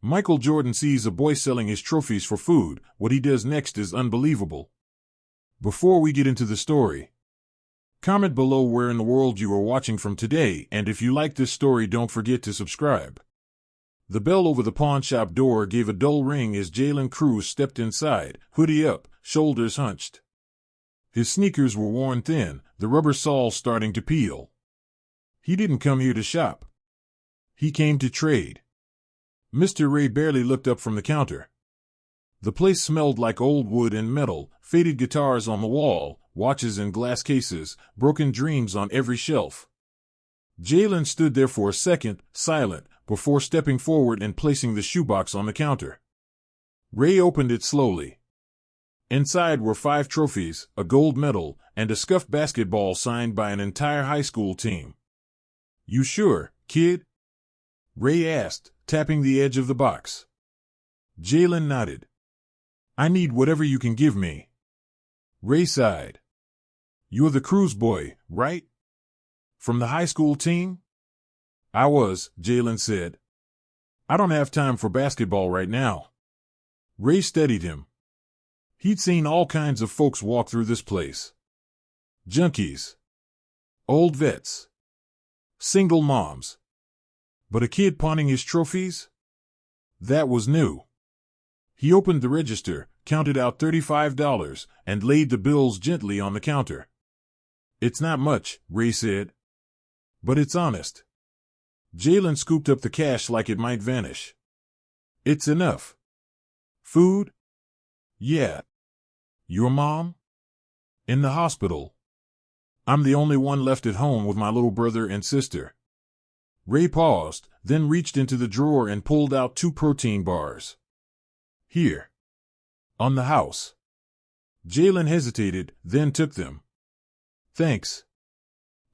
Michael Jordan sees a boy selling his trophies for food. What he does next is unbelievable. Before we get into the story, comment below where in the world you are watching from today, and if you like this story, don't forget to subscribe. The bell over the pawn shop door gave a dull ring as Jalen Cruz stepped inside, hoodie up, shoulders hunched. His sneakers were worn thin, the rubber soles starting to peel. He didn't come here to shop. He came to trade. Mr. Ray barely looked up from the counter. The place smelled like old wood and metal, faded guitars on the wall, watches in glass cases, broken dreams on every shelf. Jalen stood there for a second, silent, before stepping forward and placing the shoebox on the counter. Ray opened it slowly. Inside were 5 trophies, a gold medal, and a scuffed basketball signed by an entire high school team. "You sure, kid?" Ray asked, tapping the edge of the box. Jalen nodded. "I need whatever you can give me." Ray sighed. "You're the Cruz boy, right? From the high school team?" "I was," Jalen said. "I don't have time for basketball right now." Ray steadied him. He'd seen all kinds of folks walk through this place. Junkies. Old vets. Single moms. But a kid pawning his trophies? That was new. He opened the register, counted out $35, and laid the bills gently on the counter. "It's not much," Ray said. "But it's honest." Jalen scooped up the cash like it might vanish. "It's enough." "Food?" "Yeah." "Your mom?" "In the hospital. I'm the only one left at home with my little brother and sister." Ray paused, then reached into the drawer and pulled out 2 protein bars. "Here." "On the house." Jalen hesitated, then took them. "Thanks."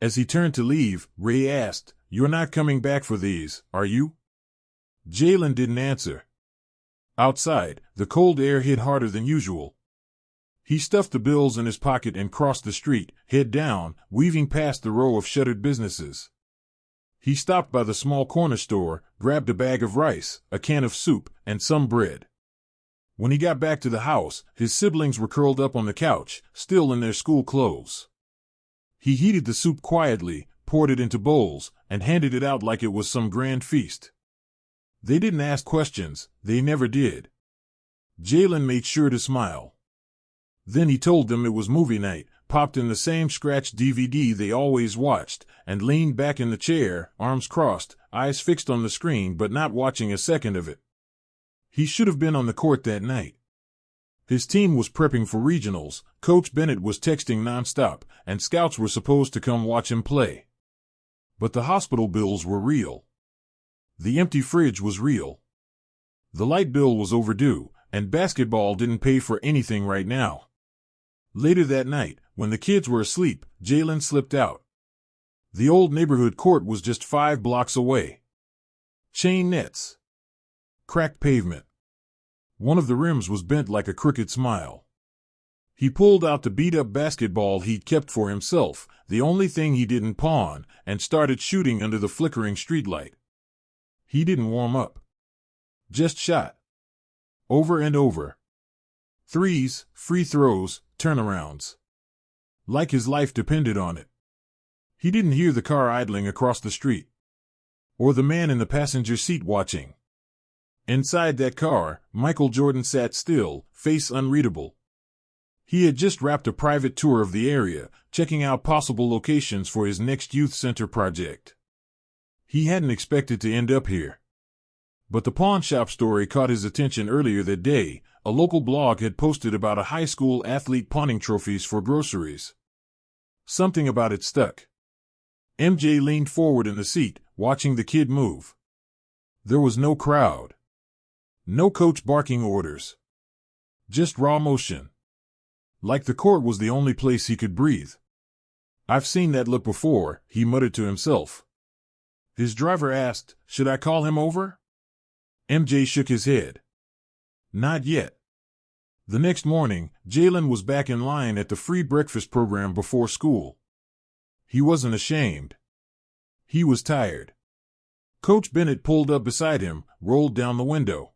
As he turned to leave, Ray asked, "You're not coming back for these, are you?" Jalen didn't answer. Outside, the cold air hit harder than usual. He stuffed the bills in his pocket and crossed the street, head down, weaving past the row of shuttered businesses. He stopped by the small corner store, grabbed a bag of rice, a can of soup, and some bread. When he got back to the house, his siblings were curled up on the couch, still in their school clothes. He heated the soup quietly, poured it into bowls, and handed it out like it was some grand feast. They didn't ask questions, they never did. Jalen made sure to smile. Then he told them it was movie night, popped in the same scratched DVD they always watched, and leaned back in the chair, arms crossed, eyes fixed on the screen but not watching a second of it. He should have been on the court that night. His team was prepping for regionals, Coach Bennett was texting nonstop, and scouts were supposed to come watch him play. But the hospital bills were real. The empty fridge was real. The light bill was overdue, and basketball didn't pay for anything right now. Later that night, when the kids were asleep, Jalen slipped out. The old neighborhood court was just 5 blocks away. Chain nets. Cracked pavement. One of the rims was bent like a crooked smile. He pulled out the beat-up basketball he'd kept for himself, the only thing he didn't pawn, and started shooting under the flickering streetlight. He didn't warm up. Just shot. Over and over. Threes, free throws, turnarounds. Like his life depended on it. He didn't hear the car idling across the street. Or the man in the passenger seat watching. Inside that car, Michael Jordan sat still, face unreadable. He had just wrapped a private tour of the area, checking out possible locations for his next youth center project. He hadn't expected to end up here. But the pawn shop story caught his attention earlier that day. A local blog had posted about a high school athlete pawning trophies for groceries. Something about it stuck. MJ leaned forward in the seat, watching the kid move. There was no crowd. No coach barking orders. Just raw motion. Like the court was the only place he could breathe. "I've seen that look before," he muttered to himself. His driver asked, "Should I call him over?" MJ shook his head. Not yet. The next morning, Jalen was back in line at the free breakfast program before school. He wasn't ashamed. He was tired. Coach Bennett pulled up beside him, rolled down the window.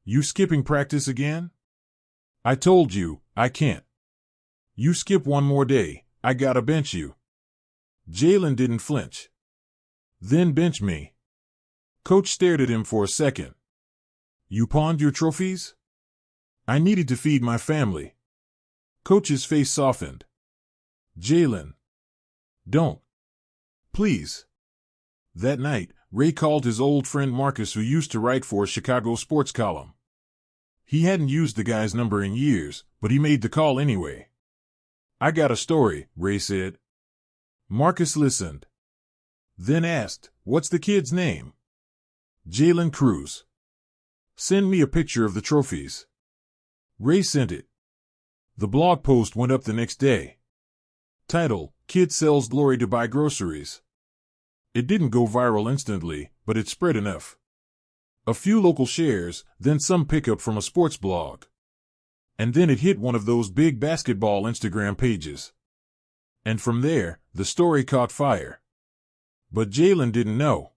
You skipping practice again? I told you, I can't. You skip one more day, I gotta bench you. Jalen didn't flinch. Then bench me. Coach stared at him for a second. You pawned your trophies? I needed to feed my family. Coach's face softened. Jalen. Don't. Please. That night, Ray called his old friend Marcus, who used to write for a Chicago sports column. He hadn't used the guy's number in years, but he made the call anyway. I got a story, Ray said. Marcus listened. Then asked, what's the kid's name? Jalen Cruz. Send me a picture of the trophies. Ray sent it. The blog post went up the next day. Title, Kid Sells Glory to Buy Groceries. It didn't go viral instantly, but it spread enough. A few local shares, then some pickup from a sports blog. And then it hit one of those big basketball Instagram pages. And from there, the story caught fire. But Jalen didn't know.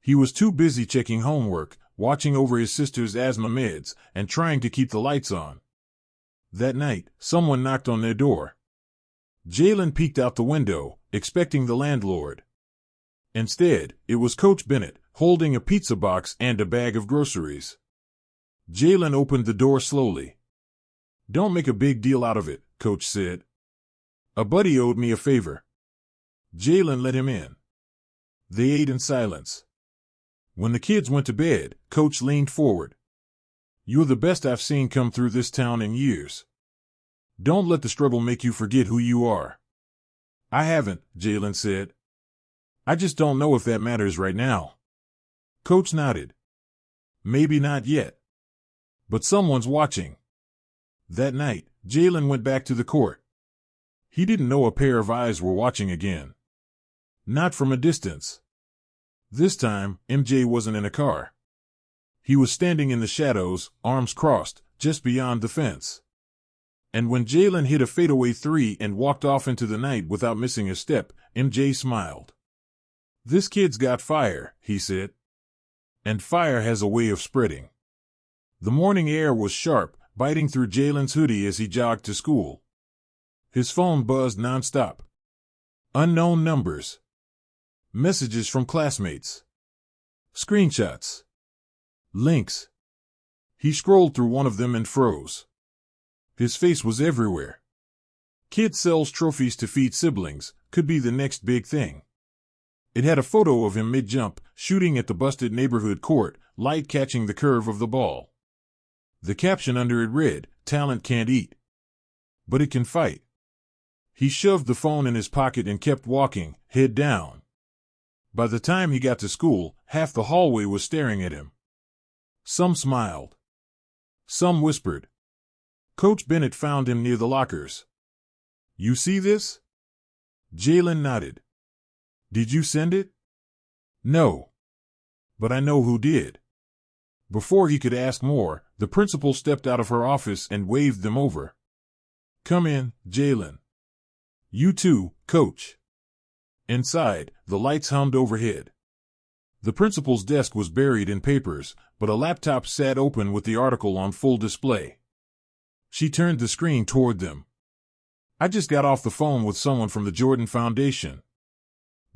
He was too busy checking homework, watching over his sister's asthma meds, and trying to keep the lights on. That night, someone knocked on their door. Jalen peeked out the window, expecting the landlord. Instead, it was Coach Bennett, holding a pizza box and a bag of groceries. Jalen opened the door slowly. Don't make a big deal out of it, Coach said. A buddy owed me a favor. Jalen let him in. They ate in silence. When the kids went to bed, Coach leaned forward. You're the best I've seen come through this town in years. Don't let the struggle make you forget who you are. I haven't, Jalen said. I just don't know if that matters right now. Coach nodded. Maybe not yet. But someone's watching. That night, Jalen went back to the court. He didn't know a pair of eyes were watching again. Not from a distance. This time, MJ wasn't in a car. He was standing in the shadows, arms crossed, just beyond the fence. And when Jalen hit a fadeaway three and walked off into the night without missing a step, MJ smiled. This kid's got fire, he said. And fire has a way of spreading. The morning air was sharp, biting through Jalen's hoodie as he jogged to school. His phone buzzed nonstop. Unknown numbers. Messages from classmates. Screenshots. Links. He scrolled through one of them and froze. His face was everywhere. Kid sells trophies to feed siblings, could be the next big thing. It had a photo of him mid-jump, shooting at the busted neighborhood court, light catching the curve of the ball. The caption under it read, "Talent can't eat. But it can fight." He shoved the phone in his pocket and kept walking, head down. By the time he got to school, half the hallway was staring at him. Some smiled. Some whispered. Coach Bennett found him near the lockers. You see this? Jalen nodded. Did you send it? No. But I know who did. Before he could ask more, the principal stepped out of her office and waved them over. Come in, Jalen. You too, Coach. Inside, the lights hummed overhead. The principal's desk was buried in papers, but a laptop sat open with the article on full display. She turned the screen toward them. I just got off the phone with someone from the Jordan Foundation.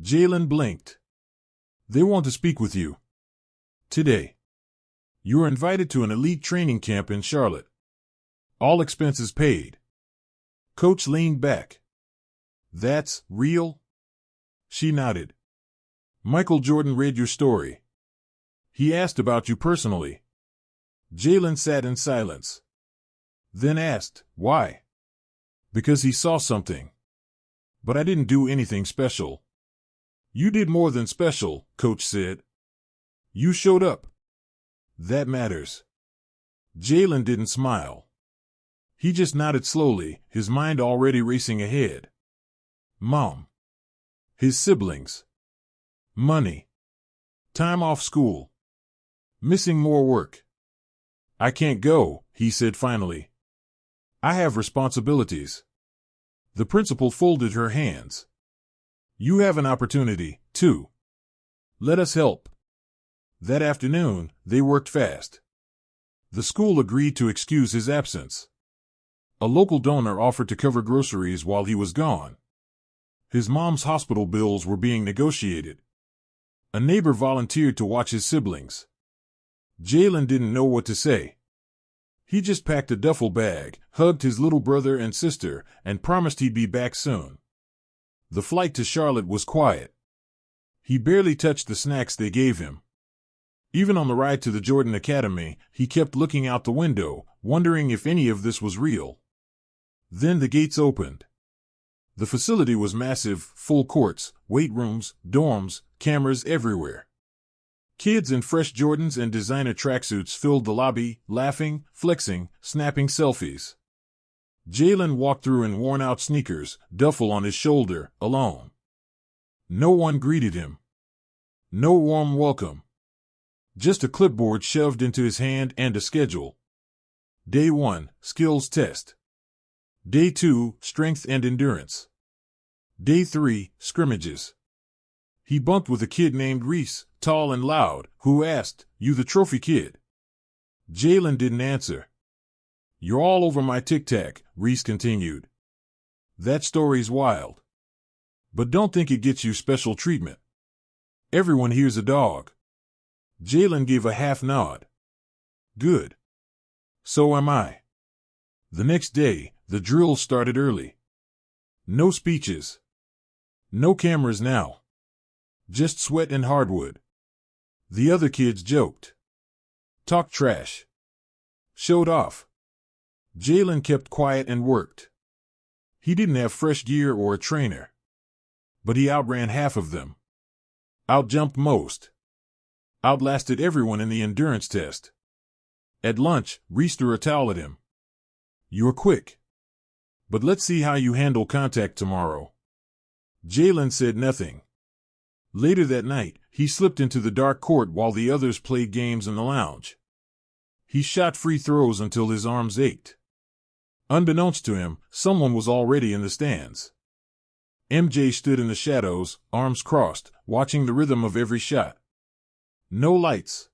Jalen blinked. They want to speak with you. Today. You are invited to an elite training camp in Charlotte. All expenses paid. Coach leaned back. That's real? She nodded. Michael Jordan read your story. He asked about you personally. Jalen sat in silence. Then asked, why? Because he saw something. But I didn't do anything special. You did more than special, Coach said. You showed up. That matters. Jalen didn't smile. He just nodded slowly, his mind already racing ahead. Mom. His siblings. Money. Time off school. Missing more work. I can't go, he said finally. I have responsibilities. The principal folded her hands. You have an opportunity, too. Let us help. That afternoon, they worked fast. The school agreed to excuse his absence. A local donor offered to cover groceries while he was gone. His mom's hospital bills were being negotiated. A neighbor volunteered to watch his siblings. Jalen didn't know what to say. He just packed a duffel bag, hugged his little brother and sister, and promised he'd be back soon. The flight to Charlotte was quiet. He barely touched the snacks they gave him. Even on the ride to the Jordan Academy, he kept looking out the window, wondering if any of this was real. Then the gates opened. The facility was massive, full courts, weight rooms, dorms, cameras everywhere. Kids in fresh Jordans and designer tracksuits filled the lobby, laughing, flexing, snapping selfies. Jalen walked through in worn-out sneakers, duffel on his shoulder, alone. No one greeted him. No warm welcome. Just a clipboard shoved into his hand and a schedule. Day 1, skills test. Day 2, strength and endurance. Day 3, scrimmages. He bunked with a kid named Reese, tall and loud, who asked, "You the trophy kid?" Jalen didn't answer. "You're all over my tic-tac," Reese continued. "That story's wild. But don't think it gets you special treatment. Everyone here's a dog." Jalen gave a half nod. "Good. So am I." The next day, the drill started early. No speeches. No cameras now. Just sweat and hardwood. The other kids joked. Talked trash. Showed off. Jalen kept quiet and worked. He didn't have fresh gear or a trainer. But he outran half of them. Outjumped most. Outlasted everyone in the endurance test. At lunch, Reese threw a towel at him. "You're quick. But let's see how you handle contact tomorrow." Jalen said nothing. Later that night, he slipped into the dark court while the others played games in the lounge. He shot free throws until his arms ached. Unbeknownst to him, someone was already in the stands. MJ stood in the shadows, arms crossed, watching the rhythm of every shot. No lights.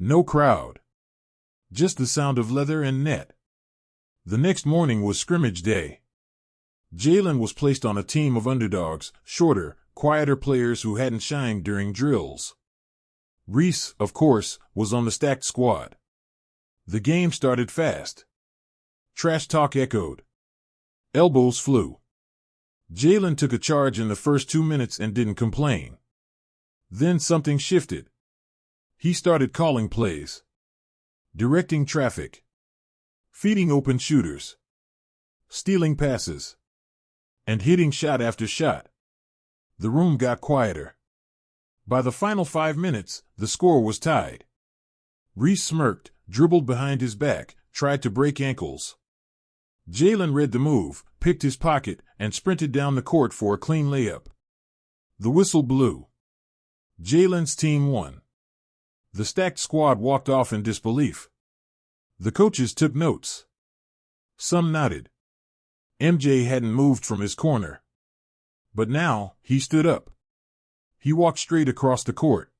No crowd. Just the sound of leather and net. The next morning was scrimmage day. Jalen was placed on a team of underdogs, shorter, quieter players who hadn't shined during drills. Reese, of course, was on the stacked squad. The game started fast. Trash talk echoed. Elbows flew. Jalen took a charge in the first 2 minutes and didn't complain. Then something shifted. He started calling plays. Directing traffic. Feeding open shooters. Stealing passes. And hitting shot after shot. The room got quieter. By the final 5 minutes, the score was tied. Reese smirked, dribbled behind his back, tried to break ankles. Jalen read the move, picked his pocket, and sprinted down the court for a clean layup. The whistle blew. Jalen's team won. The stacked squad walked off in disbelief. The coaches took notes. Some nodded. MJ hadn't moved from his corner. But now, he stood up. He walked straight across the court.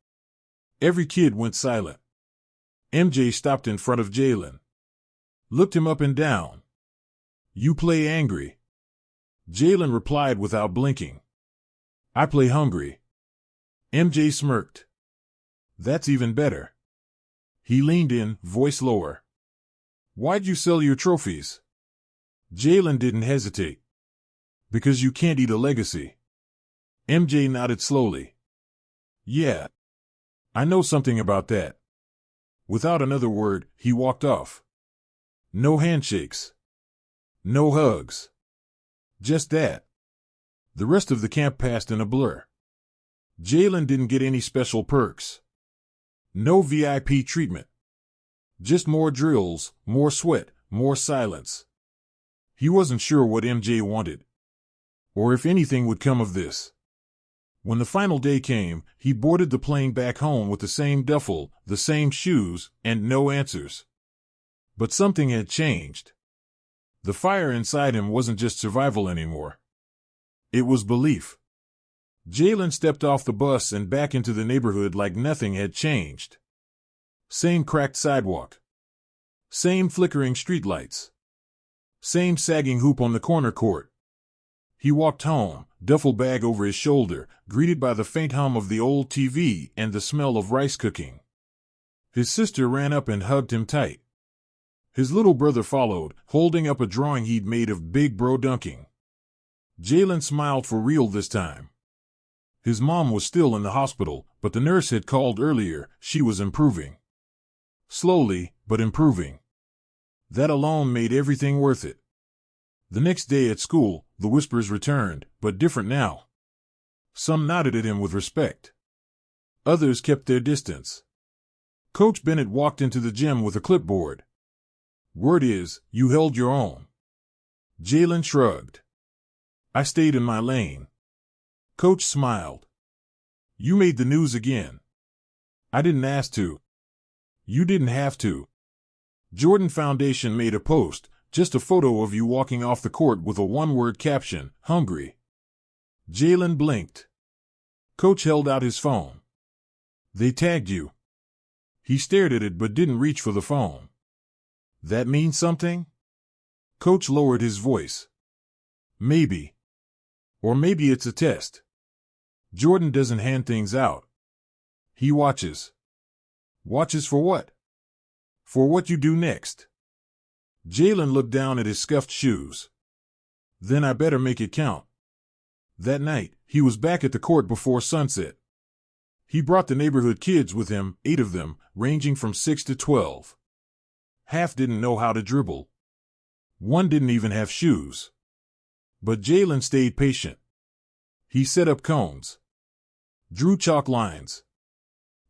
Every kid went silent. MJ stopped in front of Jalen. Looked him up and down. "You play angry." Jalen replied without blinking. "I play hungry." MJ smirked. "That's even better." He leaned in, voice lower. "Why'd you sell your trophies?" Jalen didn't hesitate. "Because you can't eat a legacy." MJ nodded slowly. "Yeah. I know something about that." Without another word, he walked off. No handshakes. No hugs. Just that. The rest of the camp passed in a blur. Jalen didn't get any special perks. No VIP treatment. Just more drills, more sweat, more silence. He wasn't sure what MJ wanted. Or if anything would come of this. When the final day came, he boarded the plane back home with the same duffel, the same shoes, and no answers. But something had changed. The fire inside him wasn't just survival anymore. It was belief. Jalen stepped off the bus and back into the neighborhood like nothing had changed. Same cracked sidewalk. Same flickering streetlights. Same sagging hoop on the corner court. He walked home, duffel bag over his shoulder, greeted by the faint hum of the old TV and the smell of rice cooking. His sister ran up and hugged him tight. His little brother followed, holding up a drawing he'd made of Big Bro dunking. Jalen smiled for real this time. His mom was still in the hospital, but the nurse had called earlier. She was improving. Slowly, but improving. That alone made everything worth it. The next day at school, the whispers returned, but different now. Some nodded at him with respect. Others kept their distance. Coach Bennett walked into the gym with a clipboard. Word is, you held your own. Jalen shrugged. I stayed in my lane. Coach smiled. You made the news again. I didn't ask to. You didn't have to. Jordan Foundation made a post, just a photo of you walking off the court with a one-word caption, hungry. Jalen blinked. Coach held out his phone. They tagged you. He stared at it but didn't reach for the phone. That means something? Coach lowered his voice. Maybe. Or maybe it's a test. Jordan doesn't hand things out. He watches. Watches for what? For what you do next. Jalen looked down at his scuffed shoes. Then I better make it count. That night, he was back at the court before sunset. He brought the neighborhood kids with him, 8 of them, ranging from 6 to 12. Half didn't know how to dribble. One didn't even have shoes. But Jalen stayed patient. He set up cones. Drew chalk lines.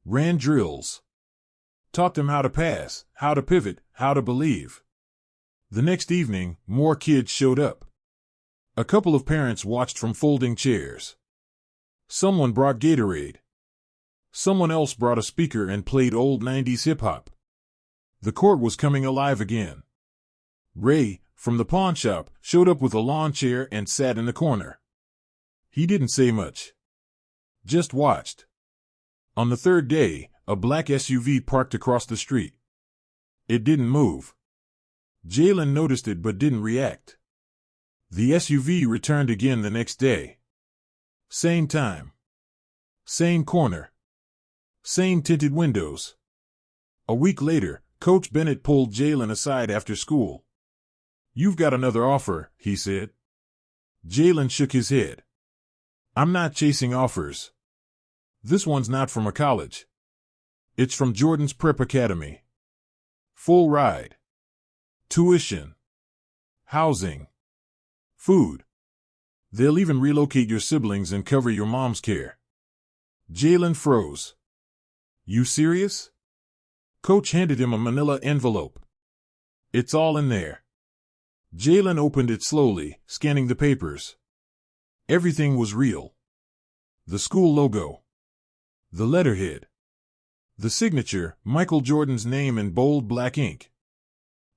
Ran drills. Taught them how to pass, how to pivot, how to believe. The next evening, more kids showed up. A couple of parents watched from folding chairs. Someone brought Gatorade. Someone else brought a speaker and played old 90s hip-hop. The court was coming alive again. Ray, from the pawn shop, showed up with a lawn chair and sat in the corner. He didn't say much. Just watched. On the third day, a black SUV parked across the street. It didn't move. Jalen noticed it but didn't react. The SUV returned again the next day. Same time. Same corner. Same tinted windows. A week later, Coach Bennett pulled Jalen aside after school. You've got another offer, he said. Jalen shook his head. I'm not chasing offers. This one's not from a college. It's from Jordan's Prep Academy. Full ride. Tuition. Housing. Food. They'll even relocate your siblings and cover your mom's care. Jalen froze. You serious? Coach handed him a manila envelope. It's all in there. Jalen opened it slowly, scanning the papers. Everything was real. The school logo. The letterhead. The signature, Michael Jordan's name in bold black ink.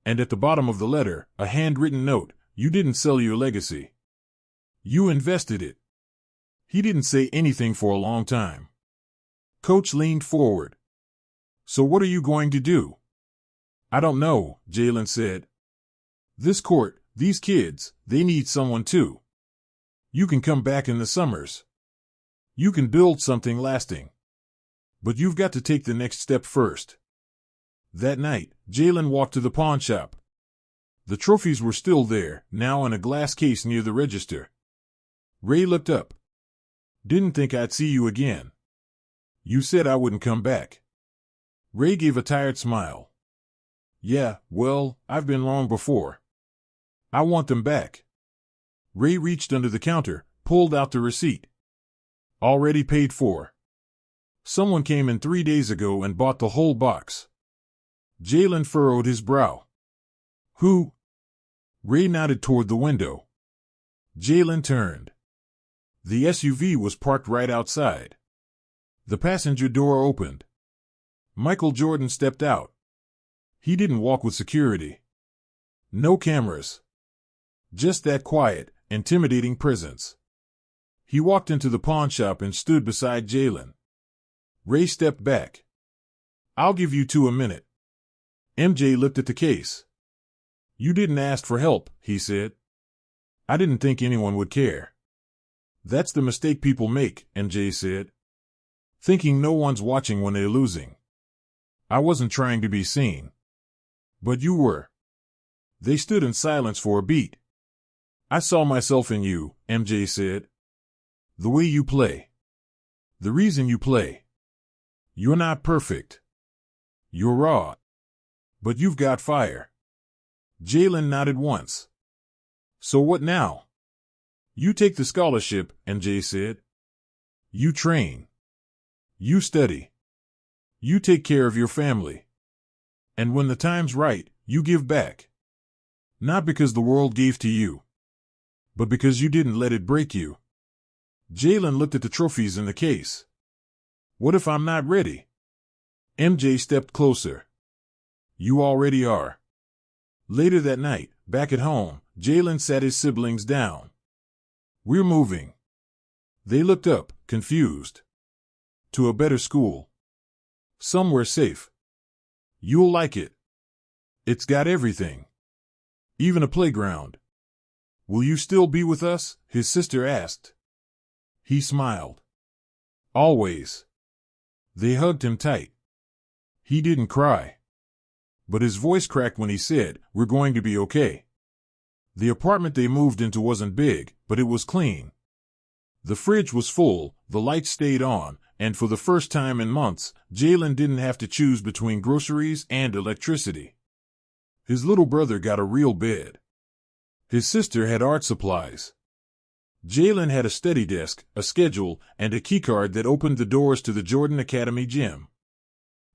And at the bottom of the letter, a handwritten note, you didn't sell your legacy. You invested it. He didn't say anything for a long time. Coach leaned forward. So what are you going to do? I don't know, Jalen said. This court, these kids, they need someone too. You can come back in the summers. You can build something lasting. But you've got to take the next step first. That night, Jalen walked to the pawn shop. The trophies were still there, now in a glass case near the register. Ray looked up. Didn't think I'd see you again. You said I wouldn't come back. Ray gave a tired smile. Yeah, well, I've been wrong before. I want them back. Ray reached under the counter, pulled out the receipt. Already paid for. Someone came in 3 days ago and bought the whole box. Jalen furrowed his brow. Who? Ray nodded toward the window. Jalen turned. The SUV was parked right outside. The passenger door opened. Michael Jordan stepped out. He didn't walk with security. No cameras. Just that quiet, intimidating presence. He walked into the pawn shop and stood beside Jalen. Ray stepped back. "I'll give you two a minute." MJ looked at the case. "You didn't ask for help," he said. "I didn't think anyone would care." "That's the mistake people make," MJ said. "Thinking no one's watching when they're losing. I wasn't trying to be seen." "But you were." They stood in silence for a beat. "I saw myself in you," MJ said. "The way you play. The reason you play. You're not perfect. You're raw. But you've got fire." Jalen nodded once. "So what now?" "You take the scholarship," MJ said. "You train. You study. You take care of your family. And when the time's right, you give back. Not because the world gave to you, but because you didn't let it break you." Jalen looked at the trophies in the case. "What if I'm not ready?" MJ stepped closer. "You already are." Later that night, back at home, Jalen sat his siblings down. "We're moving." They looked up, confused. "To a better school. Somewhere safe. You'll like it. It's got everything. Even a playground." "Will you still be with us?" his sister asked. He smiled. "Always." They hugged him tight. He didn't cry. But his voice cracked when he said, "We're going to be okay." The apartment they moved into wasn't big, but it was clean. The fridge was full, the lights stayed on, and for the first time in months, Jalen didn't have to choose between groceries and electricity. His little brother got a real bed. His sister had art supplies. Jalen had a study desk, a schedule, and a keycard that opened the doors to the Jordan Academy gym.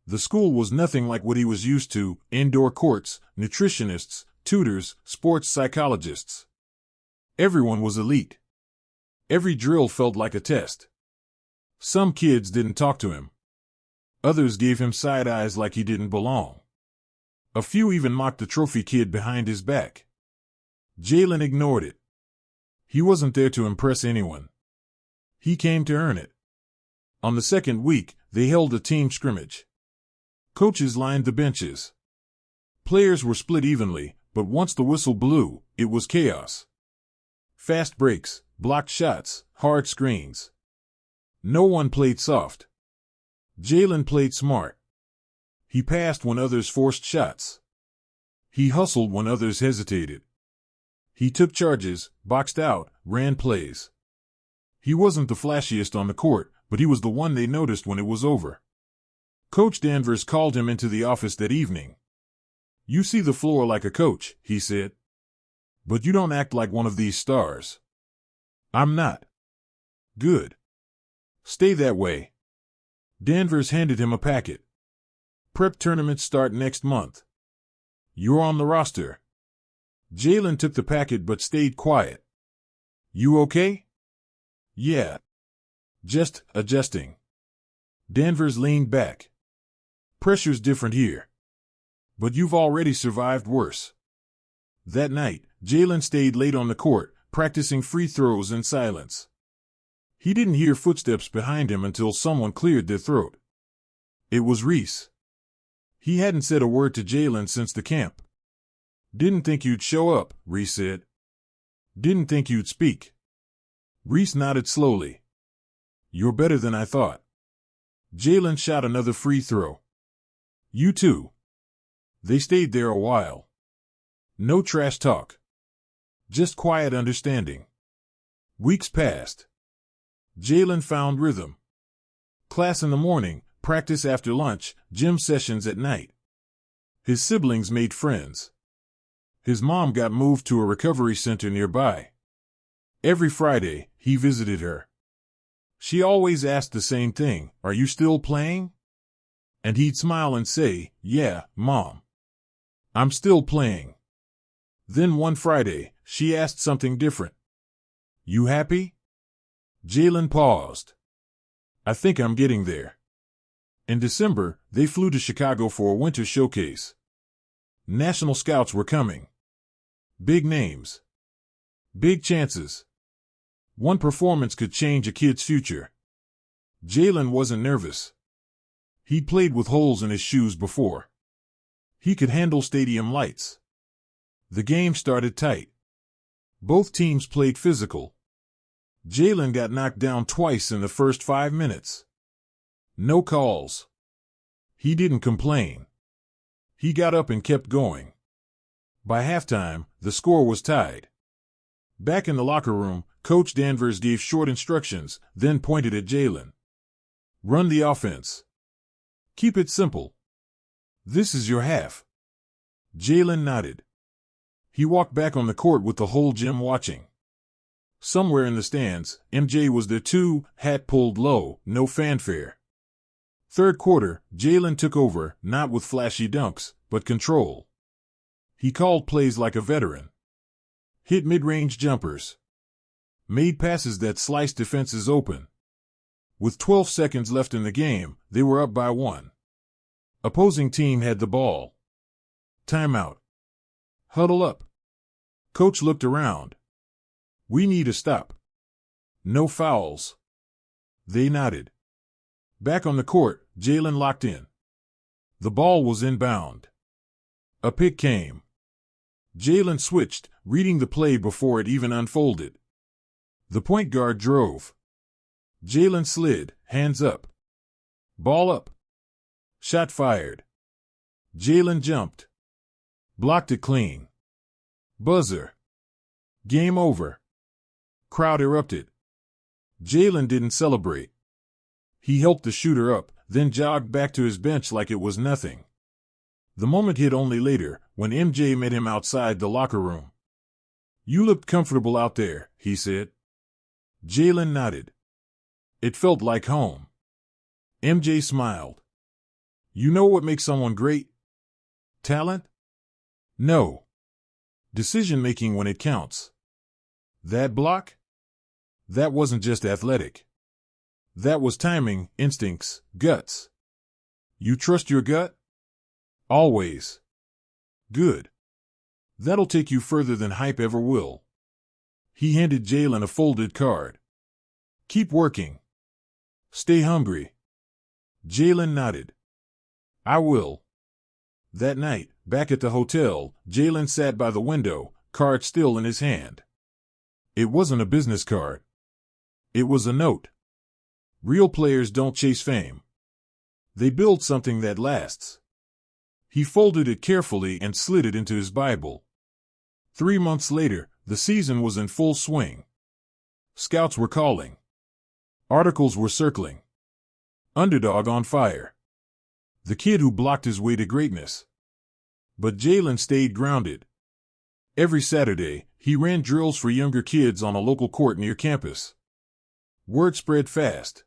The school was nothing like what he was used to: indoor courts, nutritionists, tutors, sports psychologists. Everyone was elite. Every drill felt like a test. Some kids didn't talk to him. Others gave him side eyes like he didn't belong. A few even mocked the trophy kid behind his back. Jalen ignored it. He wasn't there to impress anyone. He came to earn it. On the second week, they held a team scrimmage. Coaches lined the benches. Players were split evenly, but once the whistle blew, it was chaos. Fast breaks, blocked shots, hard screens. No one played soft. Jalen played smart. He passed when others forced shots. He hustled when others hesitated. He took charges, boxed out, ran plays. He wasn't the flashiest on the court, but he was the one they noticed when it was over. Coach Danvers called him into the office that evening. "You see the floor like a coach," he said. "But you don't act like one of these stars." "I'm not." "Good. Stay that way." Danvers handed him a packet. "Prep tournaments start next month. You're on the roster." Jalen took the packet but stayed quiet. "You okay?" "Yeah. Just adjusting." Danvers leaned back. "Pressure's different here. But you've already survived worse." That night, Jalen stayed late on the court, practicing free throws in silence. He didn't hear footsteps behind him until someone cleared their throat. It was Reese. He hadn't said a word to Jalen since the camp. "Didn't think you'd show up," Reese said. "Didn't think you'd speak." Reese nodded slowly. "You're better than I thought." Jalen shot another free throw. "You too." They stayed there a while. No trash talk. Just quiet understanding. Weeks passed. Jalen found rhythm. Class in the morning, practice after lunch, gym sessions at night. His siblings made friends. His mom got moved to a recovery center nearby. Every Friday, he visited her. She always asked the same thing: "Are you still playing?" And he'd smile and say, "Yeah, Mom. I'm still playing." Then one Friday, she asked something different. "You happy?" Jalen paused. "I think I'm getting there." In December, they flew to Chicago for a winter showcase. National scouts were coming. Big names. Big chances. One performance could change a kid's future. Jalen wasn't nervous. He'd played with holes in his shoes before. He could handle stadium lights. The game started tight. Both teams played physical. Jalen got knocked down twice in the first 5 minutes. No calls. He didn't complain. He got up and kept going. By halftime, the score was tied. Back in the locker room, Coach Danvers gave short instructions, then pointed at Jalen. Run the offense. Keep it simple. This is your half. Jalen nodded. He walked back on the court with the whole gym watching. Somewhere in the stands, MJ was there too, hat pulled low, no fanfare. Third quarter, Jalen took over, not with flashy dunks, but control. He called plays like a veteran. Hit mid-range jumpers. Made passes that sliced defenses open. With 12 seconds left in the game, they were up by 1. Opposing team had the ball. Timeout. Huddle up. Coach looked around. We need a stop. No fouls. They nodded. Back on the court, Jalen locked in. The ball was inbound. A pick came. Jalen switched, reading the play before it even unfolded. The point guard drove. Jalen slid, hands up. Ball up. Shot fired. Jalen jumped. Blocked it clean. Buzzer. Game over. Crowd erupted. Jalen didn't celebrate. He helped the shooter up, then jogged back to his bench like it was nothing. The moment hit only later, when MJ met him outside the locker room. You looked comfortable out there, he said. Jalen nodded. It felt like home. MJ smiled. You know what makes someone great? Talent? No. Decision-making when it counts. That block? That wasn't just athletic. That was timing, instincts, guts. You trust your gut? Always. Good. That'll take you further than hype ever will. He handed Jalen a folded card. Keep working. Stay hungry. Jalen nodded. I will. That night, back at the hotel, Jalen sat by the window, card still in his hand. It wasn't a business card. It was a note. Real players don't chase fame. They build something that lasts. He folded it carefully and slid it into his Bible. 3 months later, the season was in full swing. Scouts were calling. Articles were circling. Underdog on fire. The kid who blocked his way to greatness. But Jalen stayed grounded. Every Saturday, he ran drills for younger kids on a local court near campus. Word spread fast.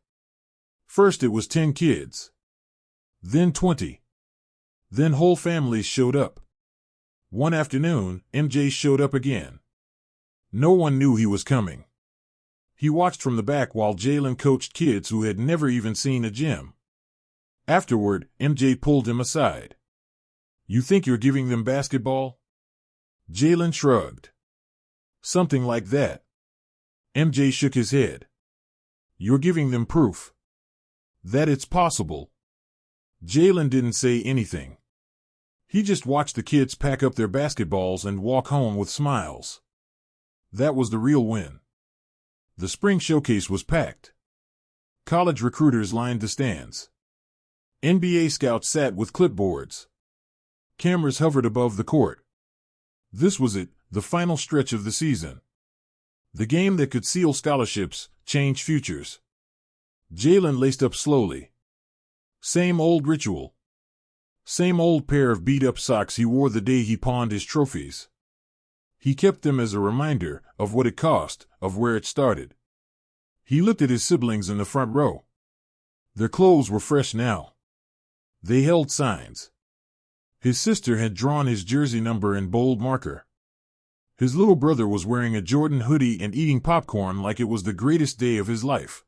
First it was 10 kids. Then 20. Then whole families showed up. One afternoon, MJ showed up again. No one knew he was coming. He watched from the back while Jalen coached kids who had never even seen a gym. Afterward, MJ pulled him aside. You think you're giving them basketball? Jalen shrugged. Something like that. MJ shook his head. You're giving them proof. That it's possible. Jalen didn't say anything. He just watched the kids pack up their basketballs and walk home with smiles. That was the real win. The spring showcase was packed. College recruiters lined the stands. NBA scouts sat with clipboards. Cameras hovered above the court. This was it, the final stretch of the season. The game that could seal scholarships, change futures. Jalen laced up slowly. Same old ritual. Same old pair of beat-up socks he wore the day he pawned his trophies. He kept them as a reminder of what it cost, of where it started. He looked at his siblings in the front row. Their clothes were fresh now. They held signs. His sister had drawn his jersey number in bold marker. His little brother was wearing a Jordan hoodie and eating popcorn like it was the greatest day of his life.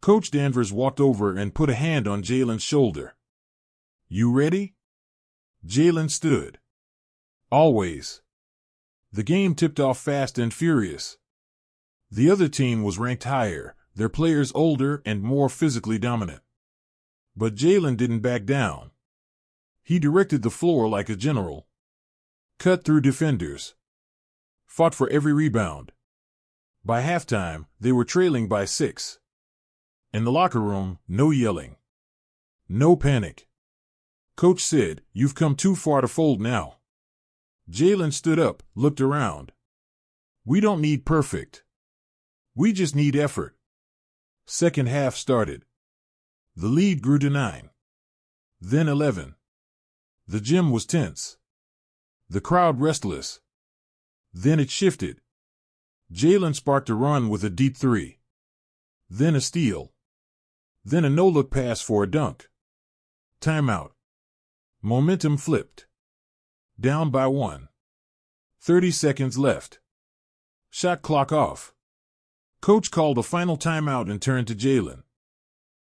Coach Danvers walked over and put a hand on Jalen's shoulder. You ready? Jalen stood. Always. The game tipped off fast and furious. The other team was ranked higher, their players older and more physically dominant. But Jalen didn't back down. He directed the floor like a general. Cut through defenders. Fought for every rebound. By halftime, they were trailing by 6. In the locker room, no yelling. No panic. Coach said, "You've come too far to fold now." Jalen stood up, looked around. "We don't need perfect. We just need effort." Second half started. The lead grew to 9. Then 11. The gym was tense. The crowd restless. Then it shifted. Jalen sparked a run with a deep 3. Then a steal. Then a no-look pass for a dunk. Timeout. Momentum flipped. Down by 1. 30 seconds left. Shot clock off. Coach called a final timeout and turned to Jalen.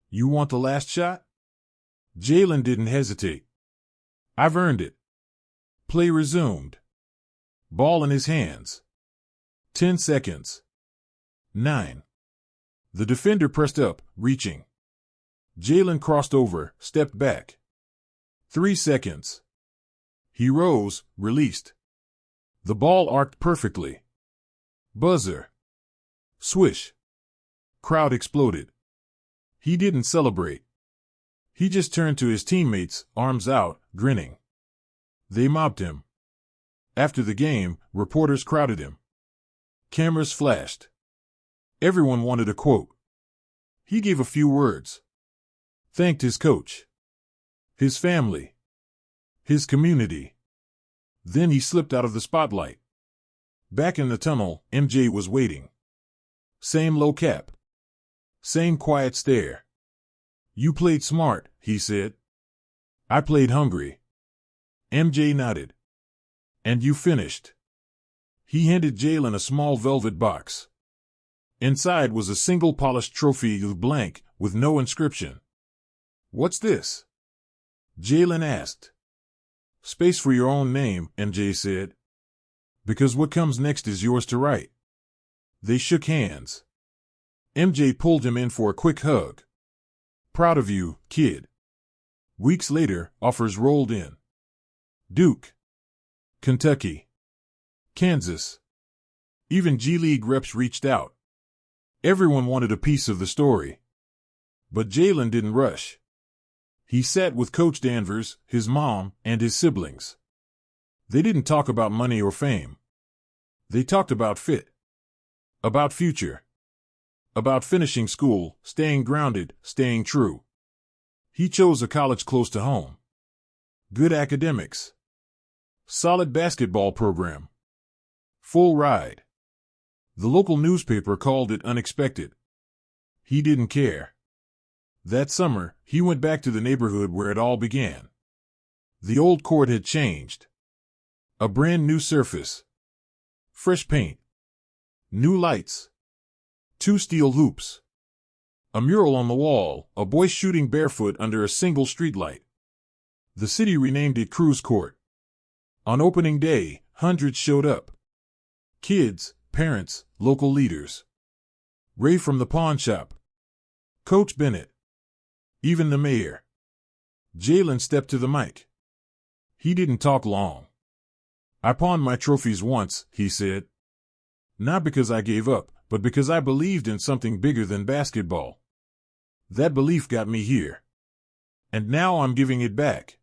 "You want the last shot?" Jalen didn't hesitate. "I've earned it." Play resumed. Ball in his hands. 10 seconds. 9. The defender pressed up, reaching. Jalen crossed over, stepped back. 3 seconds. He rose, released. The ball arced perfectly. Buzzer. Swish. Crowd exploded. He didn't celebrate. He just turned to his teammates, arms out, grinning. They mobbed him. After the game, reporters crowded him. Cameras flashed. Everyone wanted a quote. He gave a few words. Thanked his coach. His family. His community. Then he slipped out of the spotlight. Back in the tunnel, MJ was waiting. Same low cap. Same quiet stare. "You played smart," he said. "I played hungry." MJ nodded. "And you finished." He handed Jalen a small velvet box. Inside was a single polished trophy, blank, with no inscription. "What's this?" Jalen asked. "Space for your own name," MJ said. "Because what comes next is yours to write." They shook hands. MJ pulled him in for a quick hug. "Proud of you, kid." Weeks later, offers rolled in. Duke. Kentucky. Kansas. Even G-League reps reached out. Everyone wanted a piece of the story. But Jalen didn't rush. He sat with Coach Danvers, his mom, and his siblings. They didn't talk about money or fame. They talked about fit. About future. About finishing school, staying grounded, staying true. He chose a college close to home. Good academics. Solid basketball program. Full ride. The local newspaper called it unexpected. He didn't care. That summer, he went back to the neighborhood where it all began. The old court had changed. A brand new surface. Fresh paint. New lights. 2 steel hoops. A mural on the wall, a boy shooting barefoot under a single streetlight. The city renamed it Cruz Court. On opening day, hundreds showed up. Kids, parents, local leaders. Ray from the pawn shop. Coach Bennett. Even the mayor. Jalen stepped to the mic. He didn't talk long. "I pawned my trophies once," he said. "Not because I gave up, but because I believed in something bigger than basketball. That belief got me here. And now I'm giving it back."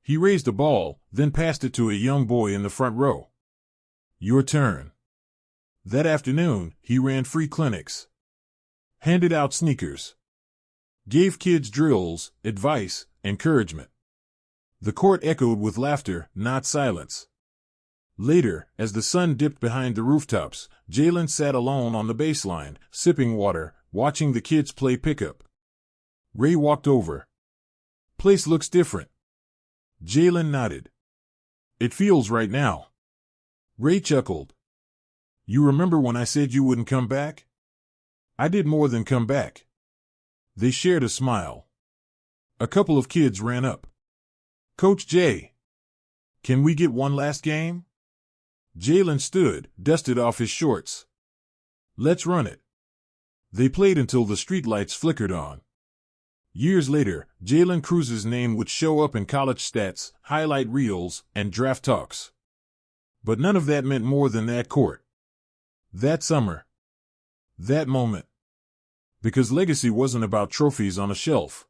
He raised a ball, then passed it to a young boy in the front row. "Your turn." That afternoon, he ran free clinics. Handed out sneakers. Gave kids drills, advice, encouragement. The court echoed with laughter, not silence. Later, as the sun dipped behind the rooftops, Jalen sat alone on the baseline, sipping water, watching the kids play pickup. Ray walked over. "Place looks different." Jalen nodded. "It feels right now." Ray chuckled. "You remember when I said you wouldn't come back? I did more than come back." They shared a smile. A couple of kids ran up. "Coach J, can we get one last game?" Jalen stood, dusted off his shorts. Let's run it. They played until the streetlights flickered on. Years later, Jalen Cruz's name would show up in college stats, highlight reels, and draft talks. But none of that meant more than that court. That summer. That moment. Because legacy wasn't about trophies on a shelf.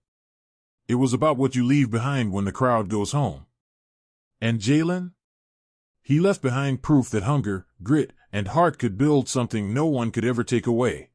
It was about what you leave behind when the crowd goes home. And Jalen? He left behind proof that hunger, grit, and heart could build something no one could ever take away.